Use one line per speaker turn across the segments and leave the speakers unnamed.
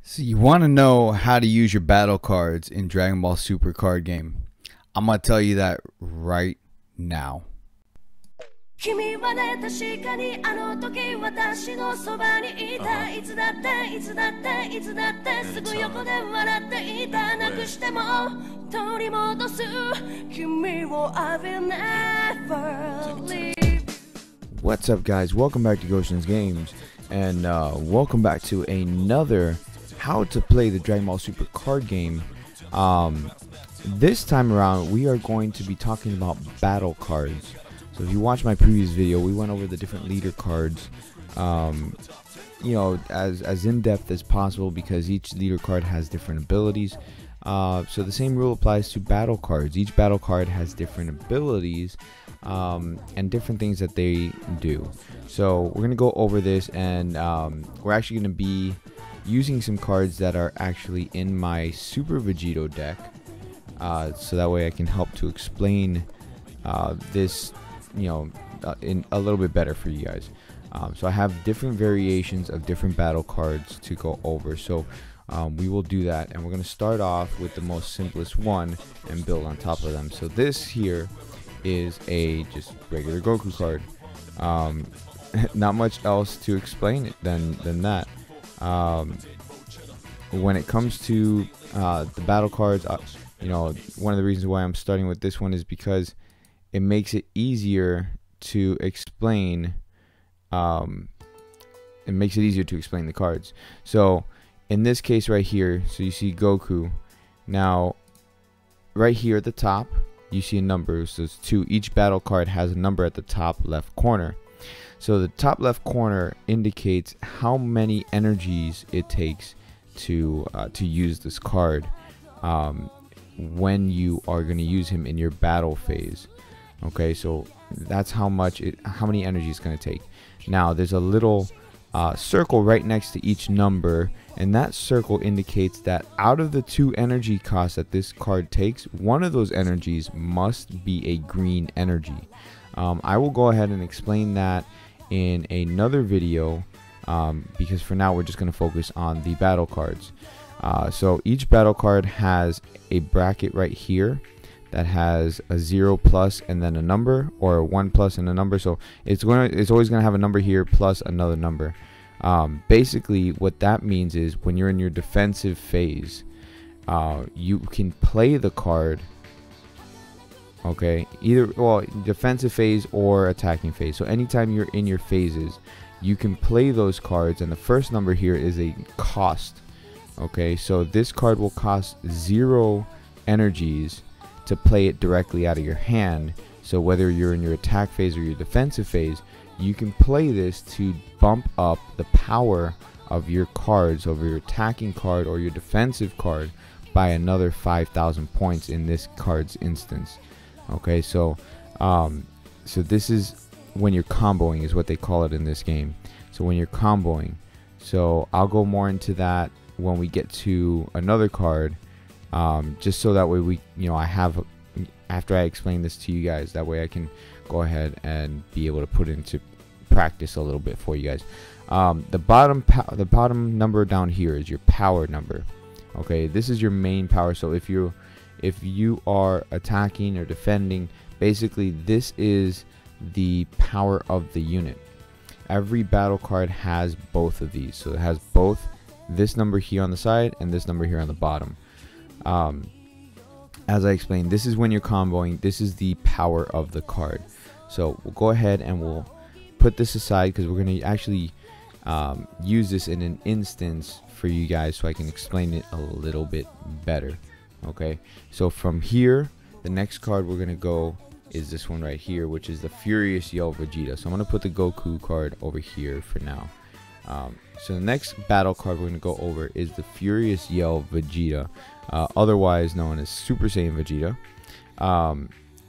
So you want to know how to use your battle cards in Dragon Ball Super card game? I'm going to tell you that right now. What's up, guys? Welcome back to Goshen's Games, and welcome back to another how to play the Dragon Ball Super card game. This time around we are going to be talking about battle cards. So if you watched my previous video, we went over the different leader cards, you know, as in-depth as possible, because each leader card has different abilities. So the same rule applies to battle cards. Each battle card has different abilities and different things that they do. So we're going to go over this, and we're actually going to be using some cards that are actually in my Super Vegeto deck, so that way I can help to explain this, you know, in a little bit better for you guys. So I have different variations of different battle cards to go over. So we will do that, and we're going to start off with the most simplest one and build on top of them. So this here is a just regular Goku card. Not much else to explain it than that. When it comes to the battle cards, you know, one of the reasons why I'm starting with this one is because it makes it easier to explain. It makes it easier to explain the cards. So in this case right here, so you see Goku. Now right here at the top you see a number, so it's 2. Each battle card has a number at the top left corner. So the top left corner indicates how many energies it takes to use this card when you are going to use him in your battle phase. Okay, so that's how many energy it's going to take. Now there's a little circle right next to each number, and that circle indicates that out of the 2 energy costs that this card takes, one of those energies must be a green energy. I will go ahead and explain that in another video, because for now we're just going to focus on the battle cards. So each battle card has a bracket right here that has a 0 plus and then a number, or a 1 plus and a number. So it's always going to have a number here plus another number. Basically what that means is when you're in your defensive phase, you can play the card, okay, either defensive phase or attacking phase. So anytime you're in your phases, you can play those cards, and the first number here is a cost. Okay, so this card will cost 0 energies to play it directly out of your hand. So whether you're in your attack phase or your defensive phase, you can play this to bump up the power of your cards over your attacking card or your defensive card by another 5,000 points in this card's instance. Okay, so so this is when you're comboing, is what they call it in this game. So when you're comboing, so I'll go more into that when we get to another card, just so that way we, you know, I have, after I explain this to you guys, that way I can go ahead and be able to put into practice a little bit for you guys. The bottom number down here is your power number. Okay, this is your main power. So if you are attacking or defending, basically this is the power of the unit. Every battle card has both of these, so it has both this number here on the side and this number here on the bottom. As I explained, this is when you're comboing. This is the power of the card. So we'll go ahead and we'll put this aside, because we're going to actually use this in an instance for you guys, so I can explain it a little bit better. Okay, so from here, the next card we're going to go is this one right here, which is the Furious Yell Vegeta. So I'm going to put the Goku card over here for now. So the next battle card we're going to go over is the Furious Yell Vegeta, otherwise known as Super Saiyan Vegeta.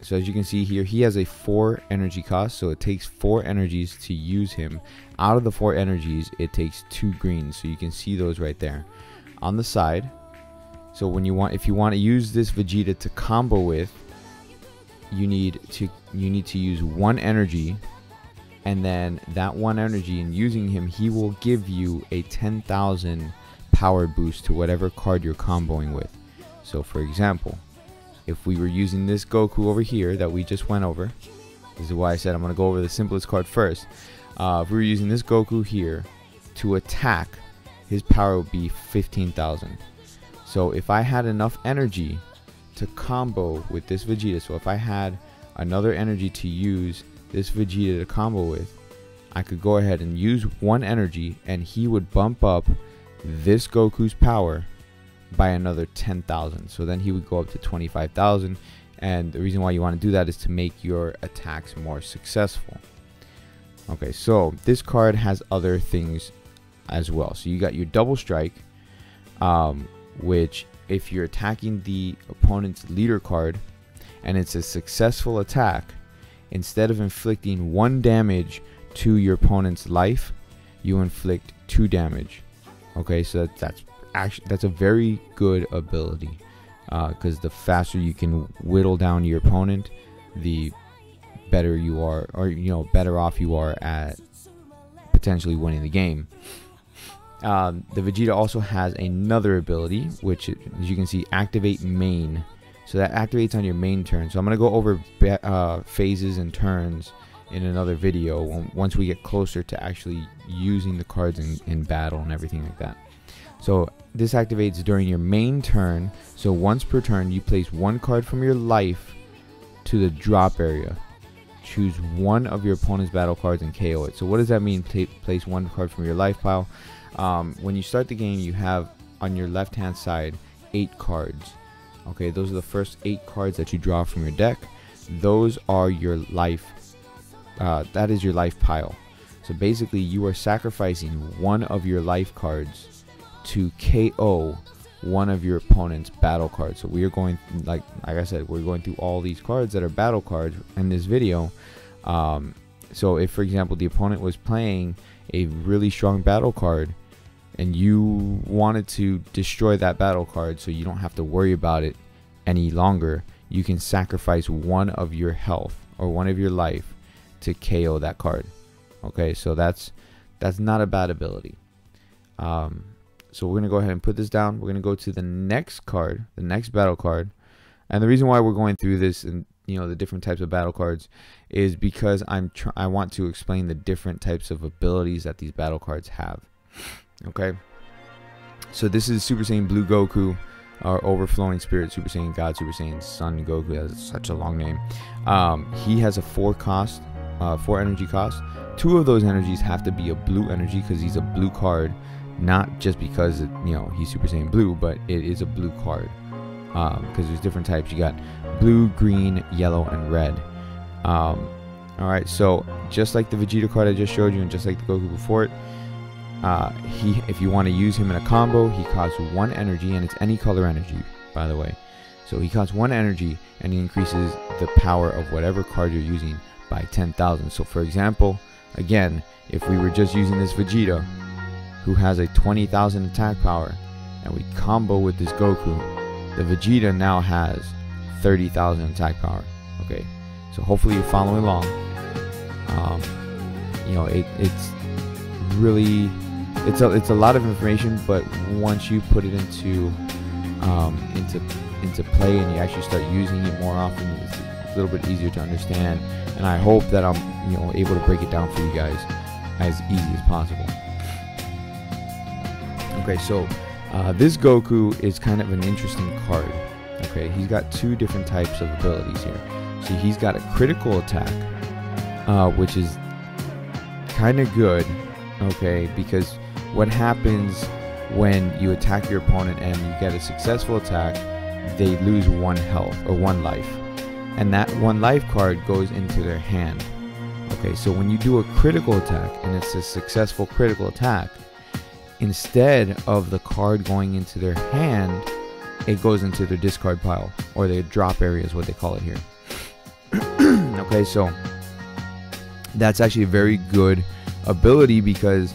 So as you can see here, he has a 4 energy cost, so it takes 4 energies to use him. Out of the 4 energies, it takes 2 greens, so you can see those right there on the side. So if you want to use this Vegeta to combo with, you need to use 1 energy, and then that 1 energy, in using him, he will give you a 10,000 power boost to whatever card you're comboing with. So for example, if we were using this Goku over here that we just went over, this is why I said I'm going to go over the simplest card first. If we were using this Goku here to attack, his power would be 15,000. So if I had enough energy to combo with this Vegeta, so if I had another energy to use this Vegeta to combo with, I could go ahead and use one energy and he would bump up this Goku's power by another 10,000. So then he would go up to 25,000, and the reason why you want to do that is to make your attacks more successful. Okay, so this card has other things as well. So you got your double strike, which if you're attacking the opponent's leader card and it's a successful attack, instead of inflicting 1 damage to your opponent's life, you inflict 2 damage. Okay, so that's a very good ability, because the faster you can whittle down your opponent, the better you are, or better off you are at potentially winning the game. The Vegeta also has another ability, which, as you can see, activate main. So that activates on your main turn. So I'm going to go over phases and turns in another video once we get closer to actually using the cards in battle and everything like that. So this activates during your main turn. So once per turn, you place 1 card from your life to the drop area. Choose 1 of your opponent's battle cards and KO it. So what does that mean, place 1 card from your life pile? When you start the game, you have on your left hand side 8 cards. Okay, those are the first 8 cards that you draw from your deck. Those are your life, that is your life pile. So basically you are sacrificing 1 of your life cards to KO 1 of your opponent's battle cards. So we are going, like I said, we're going through all these cards that are battle cards in this video. So if, for example, the opponent was playing a really strong battle card and you wanted to destroy that battle card so you don't have to worry about it any longer, you can sacrifice 1 of your health or 1 of your life to KO that card. Okay, so that's not a bad ability. So we're gonna go ahead and put this down. We're gonna go to the next card, the next battle card. And the reason why we're going through this and the different types of battle cards is because I want to explain the different types of abilities that these battle cards have. Okay, so this is Super Saiyan Blue Goku, or Overflowing Spirit Super Saiyan God Super Saiyan Sun Goku. That's such a long name. He has a 4 energy cost. 2 of those energies have to be a blue energy because he's a blue card, not just because he's Super Saiyan Blue, but it is a blue card. Because there's different types. You got blue, green, yellow, and red. Alright, so just like the Vegeta card I just showed you, and just like the Goku before it, if you want to use him in a combo, he costs 1 energy, and it's any color energy, by the way. So he costs 1 energy, and he increases the power of whatever card you're using by 10,000. So for example, again, if we were just using this Vegeta, who has a 20,000 attack power, and we combo with this Goku, the Vegeta now has 30,000 attack power. Okay, so hopefully you're following along. It's really, it's a lot of information, but once you put it into play and you actually start using it more often, it's a little bit easier to understand. And I hope that I'm able to break it down for you guys as easy as possible. Okay, so this Goku is kind of an interesting card. Okay, he's got 2 different types of abilities here. So he's got a critical attack, which is kind of good. Okay, because what happens when you attack your opponent and you get a successful attack, they lose 1 health or 1 life, and that 1 life card goes into their hand. Okay, so when you do a critical attack and it's a successful critical attack, instead of the card going into their hand, it goes into their discard pile, or their drop area is what they call it here. Okay, so that's actually a very good ability because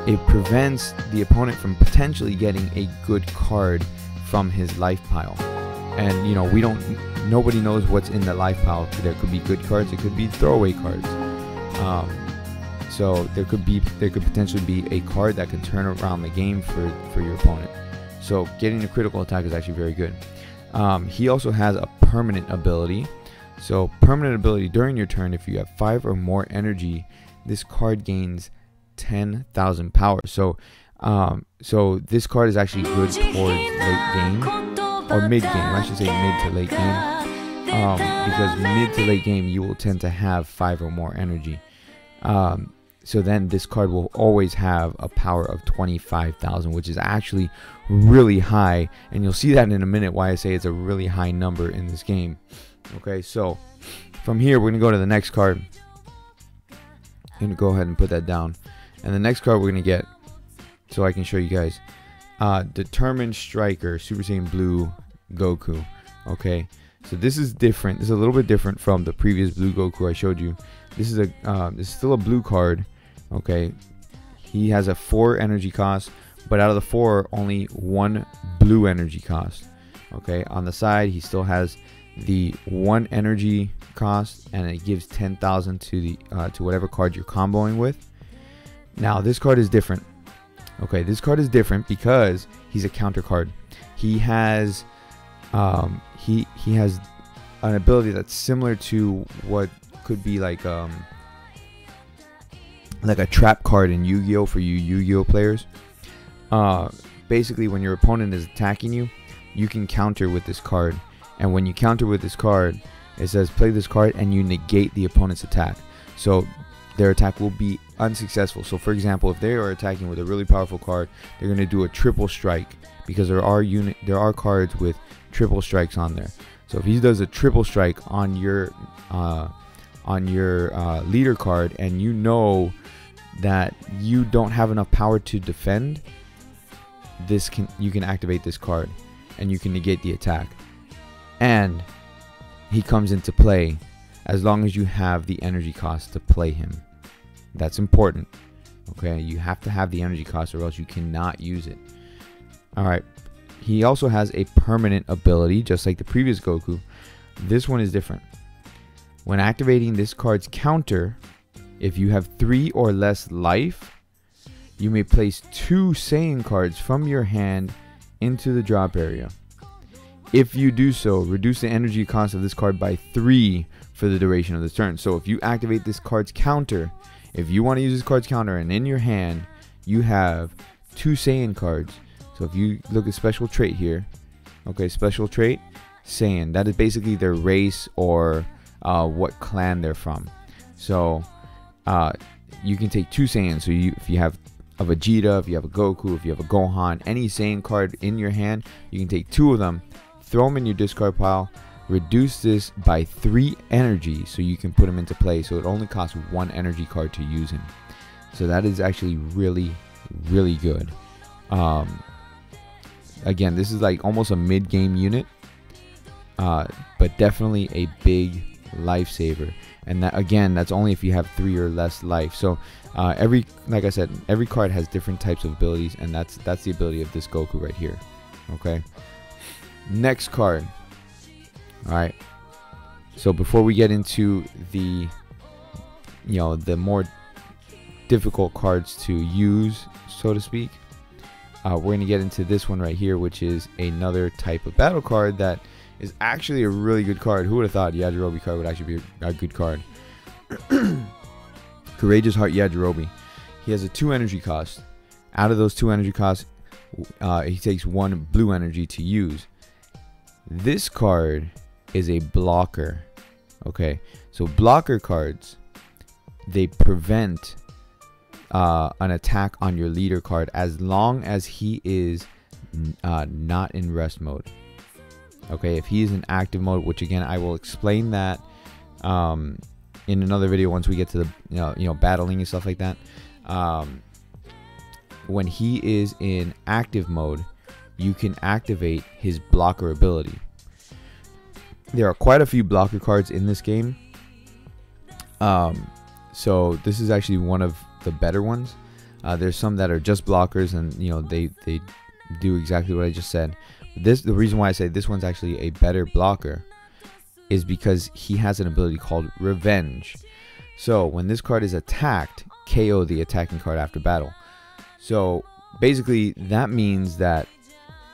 it prevents the opponent from potentially getting a good card from his life pile. And nobody knows what's in the life pile. There could be good cards, it could be throwaway cards. So there could potentially be a card that can turn around the game for your opponent. So getting a critical attack is actually very good. He also has a permanent ability. So permanent ability, during your turn, if you have 5 or more energy, this card gains 10,000 power. So this card is actually good towards late game, or mid game. I should say mid to late game, because mid to late game you will tend to have 5 or more energy. So then this card will always have a power of 25,000, which is actually really high, and you'll see that in a minute why I say it's a really high number in this game. Okay, so from here we're gonna go to the next card. I'm gonna go ahead and put that down, and the next card we're gonna get, so I can show you guys, Determined Striker, Super Saiyan Blue Goku. Okay, so this is different. This is a little bit different from the previous Blue Goku I showed you. This is still a blue card. Okay, he has a 4 energy cost, but out of the 4, only 1 blue energy cost. Okay, on the side he still has the 1 energy cost, and it gives 10,000 to the to whatever card you're comboing with. Now this card is different. Okay, this card is different because he's a counter card. He has he has an ability that's similar to what could be like a trap card in Yu-Gi-Oh for you Yu-Gi-Oh players. Basically, when your opponent is attacking you, you can counter with this card, and when you counter with this card, it says play this card and you negate the opponent's attack, so their attack will be unsuccessful. So for example, if they are attacking with a really powerful card, they're going to do a triple strike, because there are cards with triple strikes on there. So if he does a triple strike on your leader card, and you know that you don't have enough power to defend, you can activate this card and you can negate the attack, and he comes into play as long as you have the energy cost to play him. That's important. Okay, you have to have the energy cost or else you cannot use it. Alright, he also has a permanent ability just like the previous Goku. This one is different. When activating this card's counter, if you have 3 or less life, you may place 2 Saiyan cards from your hand into the drop area. If you do so, reduce the energy cost of this card by 3 for the duration of this turn. So if you activate this card's counter, if you want to use this card's counter, and in your hand you have 2 Saiyan cards. So if you look at special trait here, okay, special trait, Saiyan, that is basically their race or what clan they're from. So you can take 2 Saiyans. So if you have a Vegeta, if you have a Goku, if you have a Gohan, any Saiyan card in your hand, you can take 2 of them, throw them in your discard pile, reduce this by 3 energy so you can put him into play. So it only costs 1 energy card to use him. So that is actually really, really good. Again, this is like almost a mid-game unit, but definitely a big lifesaver. And that, again, that's only if you have 3 or less life. So like I said, every card has different types of abilities, and that's the ability of this Goku right here. Okay, next card. All right, so before we get into the more difficult cards to use, so to speak, we're going to get into this one right here, which is another type of battle card that is actually a really good card. Who would have thought Yajirobe card would actually be a good card? Courageous Heart Yajirobe. He has a 2 energy cost. Out of those 2 energy costs, he takes 1 blue energy to use. This card is a blocker. Okay, so blocker cards, they prevent an attack on your leader card as long as he is not in rest mode. Okay, if he is in active mode, which again I will explain that in another video once we get to the battling and stuff like that. When he is in active mode, you can activate his blocker ability. There are quite a few blocker cards in this game, so this is actually one of the better ones. There's some that are just blockers, and they do exactly what I just said. The reason why I say this one's actually a better blocker is because he has an ability called Revenge. So when this card is attacked, KO the attacking card after battle. So basically that means that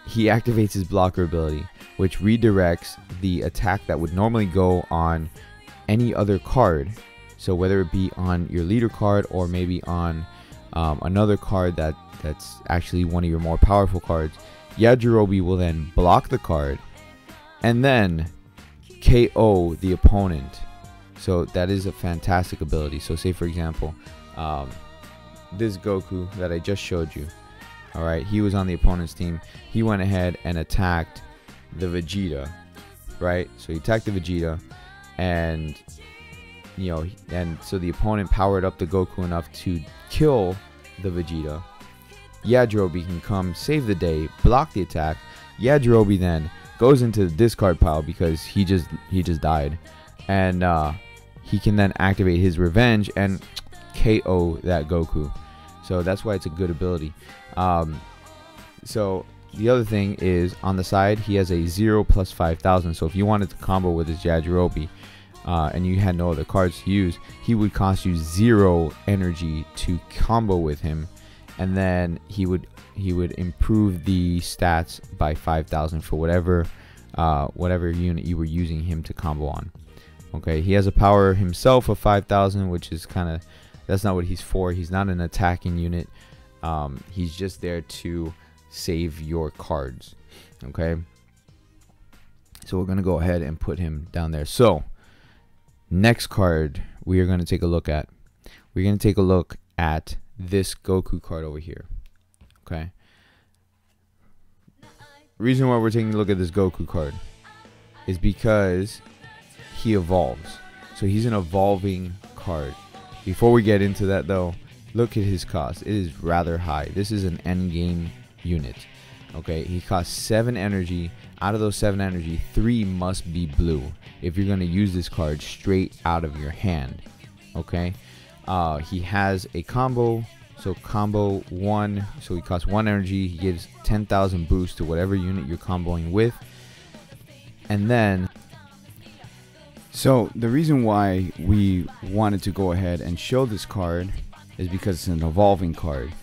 he activates his blocker ability, which redirects the attack that would normally go on any other card. So whether it be on your leader card or maybe on another card that's actually one of your more powerful cards, Yajirobe will then block the card and then KO the opponent. So that is a fantastic ability. So say for example, this Goku that I just showed you, all right, he was on the opponent's team. He went ahead and attacked the Vegeta, right? So he attacked the Vegeta, and so the opponent powered up the Goku enough to kill the Vegeta. Yajirobe can come save the day, block the attack. Yajirobe then goes into the discard pile because he just died, and he can then activate his revenge and KO that Goku. So that's why it's a good ability. So the other thing is, on the side he has a 0 plus 5,000. So if you wanted to combo with his Yajirobe and you had no other cards to use, he would cost you 0 energy to combo with him, and then he would improve the stats by 5,000 for whatever unit you were using him to combo on. Okay, he has a power himself of 5,000, which is kind of, that's not what he's for. He's not an attacking unit. He's just there to save your cards. Okay, so we're gonna go ahead and put him down there. So next card we are going to take a look at, we're going to take a look at this Goku card over here. Okay, reason why we're taking a look at this Goku card is because he evolves. So he's an evolving card. Before we get into that though, look at his cost. It is rather high. This is an end game unit. Okay, he costs 7 energy. Out of those 7 energy, 3 must be blue if you're going to use this card straight out of your hand. Okay, he has a combo. So combo 1, so he costs 1 energy. He gives 10,000 boost to whatever unit you're comboing with. And then, so the reason why we wanted to go ahead and show this card is because it's an evolving card.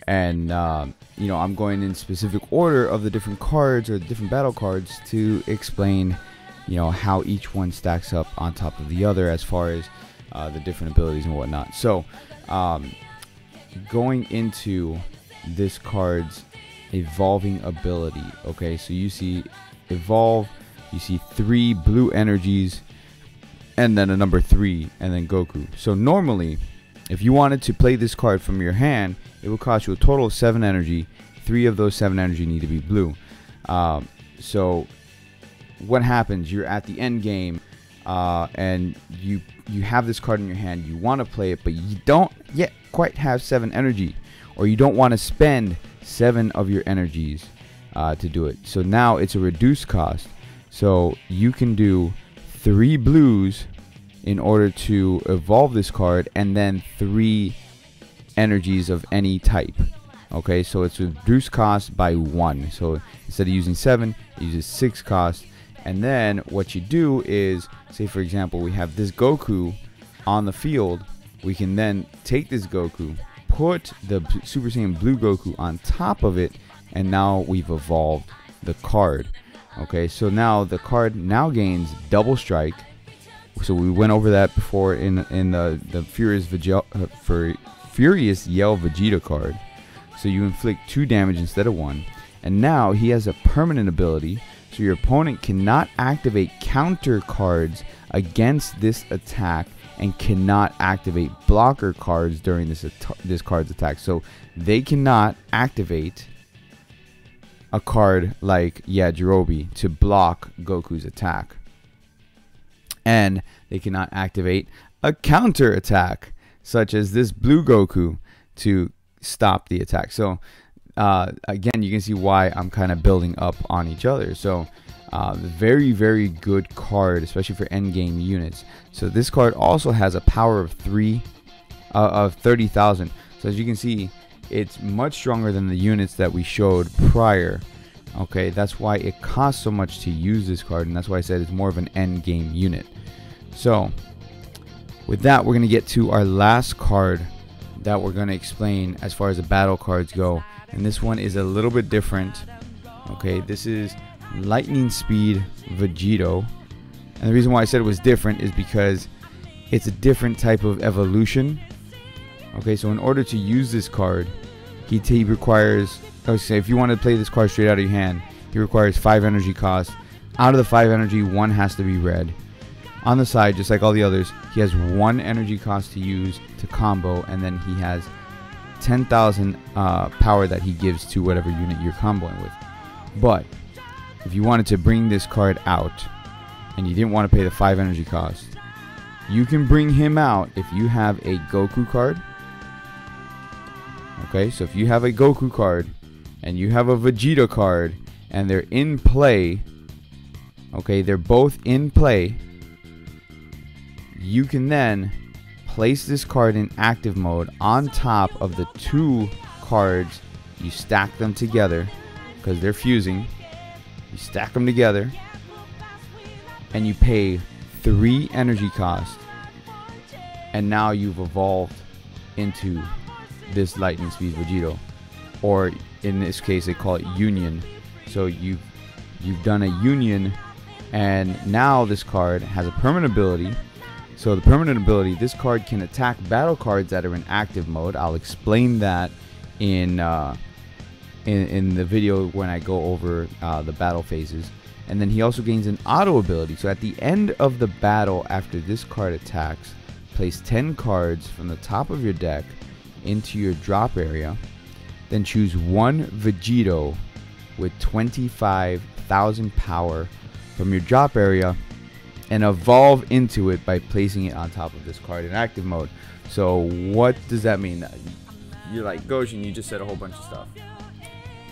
And I'm going in specific order of the different cards or the different battle cards to explain how each one stacks up on top of the other as far as the different abilities and whatnot. So going into this card's evolving ability, okay, so you see evolve, you see 3 blue energies and then a number 3 and then Goku. So normally if you wanted to play this card from your hand, it would cost you a total of 7 energy. 3 of those 7 energy need to be blue. So what happens? You're at the end game, and you have this card in your hand. You want to play it, but you don't yet quite have 7 energy, or you don't want to spend 7 of your energies to do it. So now it's a reduced cost. So you can do 3 blues in order to evolve this card, and then 3 energies of any type. Okay, so it's reduced cost by 1. So instead of using 7, it uses 6 cost. And then what you do is, say for example, we have this Goku on the field. We can then take this Goku, put the Super Saiyan Blue Goku on top of it, and now we've evolved the card. Okay, so now the card now gains double strike. So we went over that before in the Furious Yell Vegeta card. So you inflict 2 damage instead of 1. And now he has a permanent ability, so your opponent cannot activate counter cards against this attack and cannot activate blocker cards during this card's attack. So they cannot activate a card like Yajirobe to block Goku's attack. And they cannot activate a counter attack such as this blue Goku to stop the attack. So again, you can see why I'm kind of building up on each other. So very, very good card, especially for endgame units. So this card also has a power of 30,000. So as you can see, it's much stronger than the units that we showed prior. Okay, that's why it costs so much to use this card, and that's why I said it's more of an end game unit. So with that, we're going to get to our last card that we're going to explain as far as the battle cards go, and this one is a little bit different. Okay, this is Lightning Speed Vegeto, and the reason why I said it was different is because it's a different type of evolution. Okay, so in order to use this card, he requires, say if you want to play this card straight out of your hand, he requires 5 energy cost. Out of the 5 energy, 1 has to be red. On the side, just like all the others, he has 1 energy cost to use to combo, and then he has 10,000 power that he gives to whatever unit you're comboing with. But if you wanted to bring this card out and you didn't want to pay the 5 energy cost, you can bring him out if you have a Goku card. Okay, so if you have a Goku card and you have a Vegeta card and they're in play, okay, they're both in play, you can then place this card in active mode on top of the 2 cards. You stack them together because they're fusing. You stack them together and you pay 3 energy cost, and now you've evolved into this Lightning Speed Vegeto, or in this case they call it Union. So you've done a union, and now this card has a permanent ability. So the permanent ability, this card can attack battle cards that are in active mode. I'll explain that in the video when I go over the battle phases. And then he also gains an auto ability. So at the end of the battle, after this card attacks, place 10 cards from the top of your deck into your drop area. Then choose 1 Vegeto with 25,000 power from your drop area and evolve into it by placing it on top of this card in active mode. So what does that mean? You're like, Goshen, you just said a whole bunch of stuff.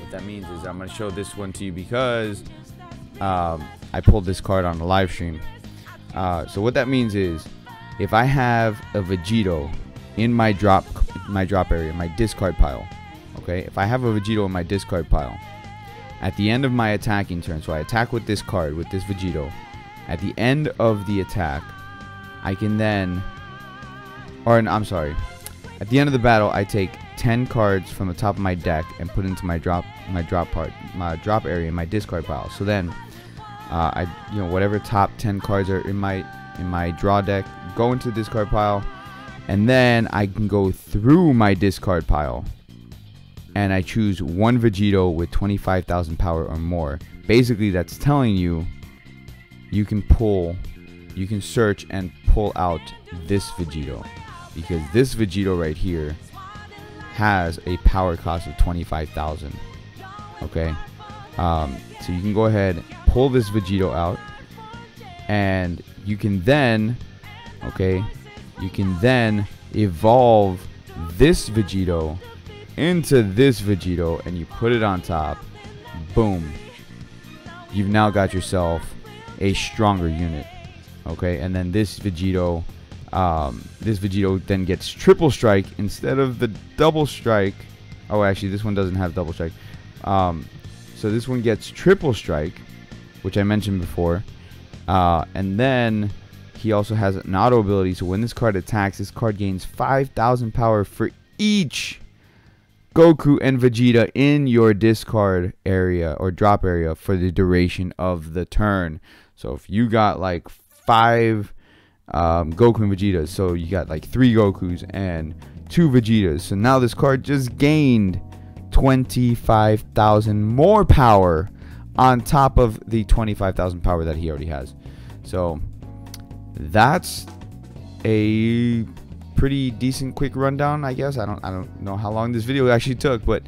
What that means is I'm going to show this one to you because I pulled this card on the live stream. So what that means is if I have a Vegeto in my drop area, my discard pile, okay, if I have a Vegeto in my discard pile, at the end of my attacking turn, so I attack with this card, with this Vegeto, at the end of the attack, I can then, I'm sorry, at the end of the battle, I take 10 cards from the top of my deck and put into my drop area in my discard pile. So then, whatever top 10 cards are in my draw deck go into the discard pile, and then I can go through my discard pile and I choose 1 Vegeto with 25,000 power or more. Basically, that's telling you you can search and pull out this Vegeto, because this Vegeto right here has a power cost of 25,000. Okay, so you can go ahead, pull this Vegeto out, and you can then, evolve this Vegeto into this Vegeto, and you put it on top. Boom, you've now got yourself a stronger unit. Okay, and then this Vegeto then gets triple strike instead of the double strike. Oh, actually, this one doesn't have double strike. So this one gets triple strike, which I mentioned before. And then he also has an auto ability. So when this card attacks, this card gains 5,000 power for each Goku and Vegeta in your discard area or drop area for the duration of the turn. So if you got like 5 Goku and Vegetas, so you got like 3 Gokus and 2 Vegetas, so now this card just gained 25,000 more power on top of the 25,000 power that he already has. So that's a pretty decent quick rundown, I guess. I don't know how long this video actually took, but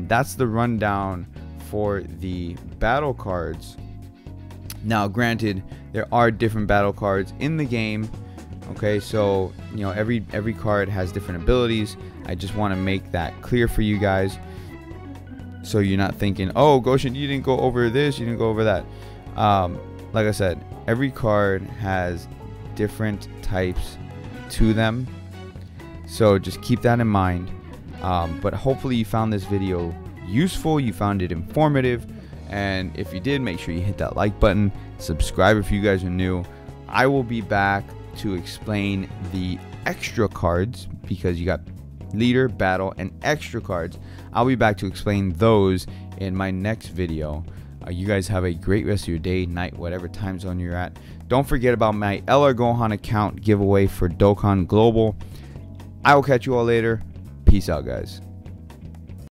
that's the rundown for the battle cards. Now, granted, there are different battle cards in the game. Okay, so every card has different abilities. I just want to make that clear for you guys, so you're not thinking, oh, Goshen, you didn't go over this, you didn't go over that. Like I said, every card has different types to them, so just keep that in mind. But hopefully you found this video useful, you found it informative, and if you did, make sure you hit that like button, subscribe if you guys are new. I will be back to explain the extra cards, because you got leader, battle, and extra cards. I'll be back to explain those in my next video. You guys have a great rest of your day, night, whatever time zone you're at. Don't forget about my LR Gohan account giveaway for Dokkan Global. I will catch you all later. Peace out, guys.